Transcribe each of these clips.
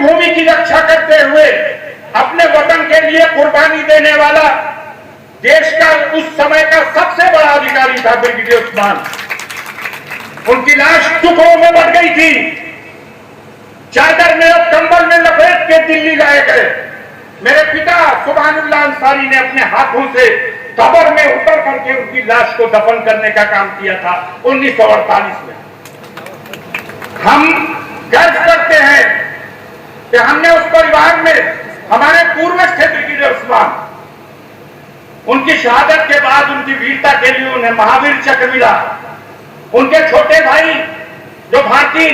मातृभूमि की रक्षा करते हुए अपने वतन के लिए कुर्बानी देने वाला देश का उस समय का सबसे बड़ा अधिकारी था ब्रिगेडियर उस्मान। उनकी लाश टुकड़ों में बट गई थी, चादर में और कंबल में लपेट के दिल्ली लाए गए। मेरे पिता सुभानुल्लाह अंसारी ने अपने हाथों से कब्र में उतर करके उनकी लाश को दफन करने का काम किया था 1948 में। हम गर्व करते हैं कि हमने उस परिवार में हमारे पूर्वज थे ब्रिगेडियर उस्मान। उनकी शहादत के बाद उनकी वीरता के लिए उन्हें महावीर चक्र मिला। उनके छोटे भाई जो भारतीय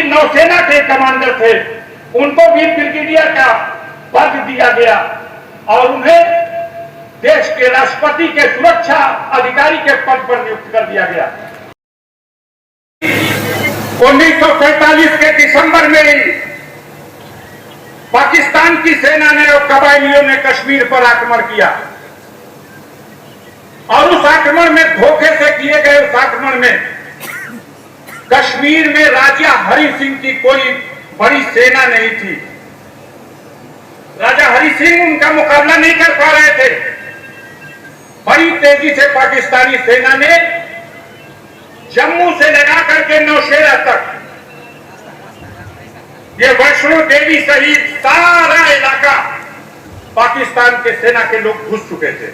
नौसेना के कमांडर थे, उनको भी ब्रिगेडियर का पद दिया गया और उन्हें देश के राष्ट्रपति के सुरक्षा अधिकारी के पद पर नियुक्त कर दिया गया। 1947 के दिसंबर में पाकिस्तान की सेना ने और कबायलियों ने कश्मीर पर आक्रमण किया और उस आक्रमण में धोखे से किए गए उस आक्रमण में कश्मीर में राजा हरि सिंह की कोई बड़ी सेना नहीं थी। राजा हरि सिंह उनका मुकाबला नहीं कर पा रहे थे। बड़ी तेजी से पाकिस्तानी सेना ने जम्मू से लगा करके नौशेरा तक ये वैष्णो देवी सहित सारा इलाका पाकिस्तान के सेना के लोग घुस चुके थे।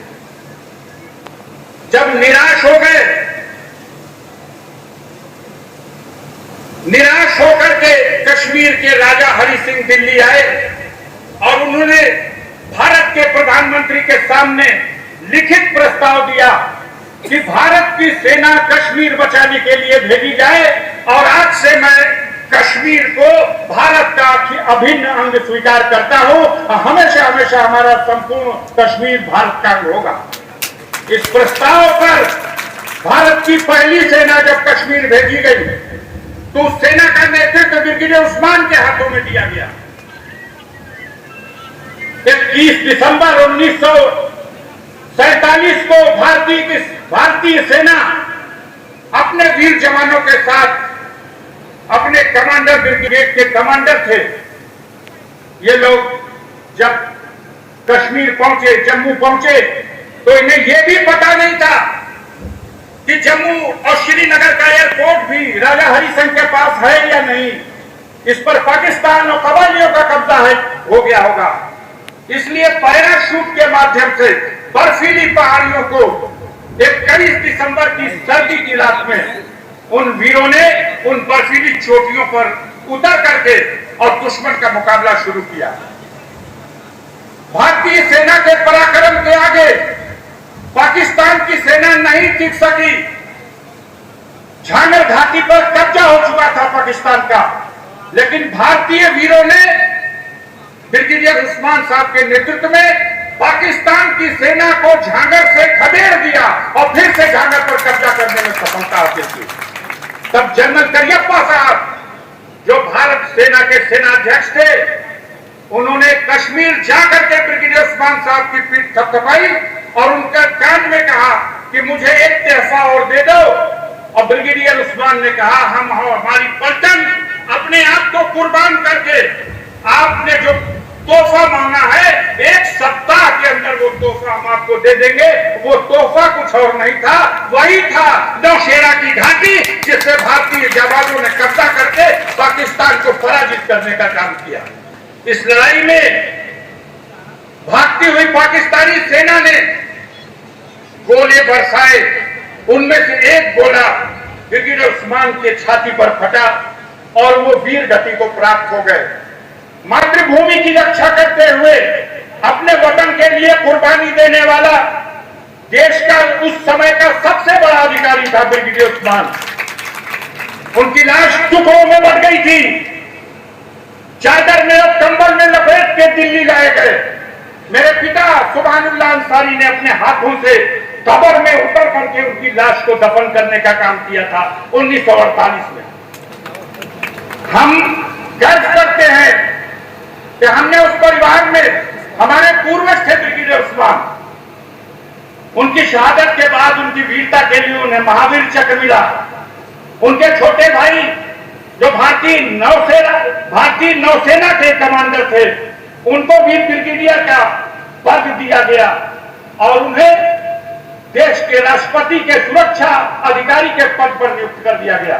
जब निराश हो गए, निराश होकर के कश्मीर के राजा हरि सिंह दिल्ली आए और उन्होंने भारत के प्रधानमंत्री के सामने लिखित प्रस्ताव दिया कि भारत की सेना कश्मीर बचाने के लिए भेजी जाए और आज से मैं कश्मीर को भारत का अभिन्न अंग स्वीकार करता हूं और हमेशा हमेशा हमारा संपूर्ण कश्मीर भारत का अंग होगा। इस प्रस्ताव पर भारत की पहली सेना जब कश्मीर भेजी गई तो उस सेना का नेतृत्व ब्रिगेडियर उस्मान के हाथों में दिया गया। 21 दिसंबर 1947 को भारतीय सेना अपने वीर जवानों के साथ, अपने कमांडर, ब्रिगेड के कमांडर थे, ये लोग जब कश्मीर पहुंचे, जम्मू पहुंचे, तो इन्हें यह भी पता नहीं था कि जम्मू और श्रीनगर का एयरपोर्ट भी राजा हरि सिंह के पास है या नहीं। इस पर पाकिस्तान और कबायलियों का कब्जा हो गया होगा। इसलिए पैराशूट के माध्यम से बर्फीली पहाड़ियों को 21 दिसंबर की सर्दी की रात में उन वीरों ने उन बर्फीली चोटियों पर उतर करके और दुश्मन का मुकाबला शुरू किया। भारतीय सेना के पराक्रम के आगे पाकिस्तान की सेना नहीं टिक सकी। झांगर घाटी पर कब्जा हो चुका था पाकिस्तान का, लेकिन भारतीय वीरों ने ब्रिगेडियर उस्मान साहब के नेतृत्व में पाकिस्तान की सेना को झांगर से खदेड़ दिया और फिर से झांगर पर कब्जा करने में सफलता हासिल की। तब जनरल करियप्पा साहब, जो भारत सेना के सेनाध्यक्ष थे, उन्होंने कश्मीर जाकर के ब्रिगेडियर उस्मान साहब की पीठ थपथपाई और उनका कान में कहा कि मुझे एक तोहफा और दे दो। और ब्रिगेडियर उस्मान ने कहा, हम हमारी पलटन अपने आप को कुर्बान करके आपने जो तोहफा मांगा है, एक सप्ताह के अंदर वो तोहफा हम आपको दे देंगे। वो तोहफा कुछ और नहीं था, वही था नौशेरा की घाटी, जिससे भारतीय जवानों ने कब्जा करके पाकिस्तान को पराजित करने का काम किया। इस लड़ाई में भागती हुई पाकिस्तानी सेना ने गोले बरसाए। उनमें से एक गोला ब्रिगेडियर उस्मान के छाती पर फटा और वो वीर गति को प्राप्त हो गए। मातृभूमि की रक्षा करते हुए अपने वतन के लिए कुर्बानी देने वाला देश का उस समय का सबसे बड़ा अधिकारी था ब्रिगेडियर उस्मान। उनकी लाश टुकड़ों में बट गई थी, चादर में और कंबल में लपेट के दिल्ली लाए गए। मेरे पिता सुभानुल्लाह अंसारी ने अपने हाथों से कब्र में उतर करके उनकी लाश को दफन करने का काम किया था 1948 में। हम गर्व करते हैं कि हमने उस परिवार में, हमारे पूर्वज थे ब्रिगेडियर उस्मान। उनकी शहादत के बाद उनकी वीरता के लिए उन्हें महावीर चक्र मिला। उनके छोटे भाई जो भारतीय नौसेना के कमांडर थे, उनको भी ब्रिगेडियर का पद दिया गया और उन्हें देश के राष्ट्रपति के सुरक्षा अधिकारी के पद पर नियुक्त कर दिया गया।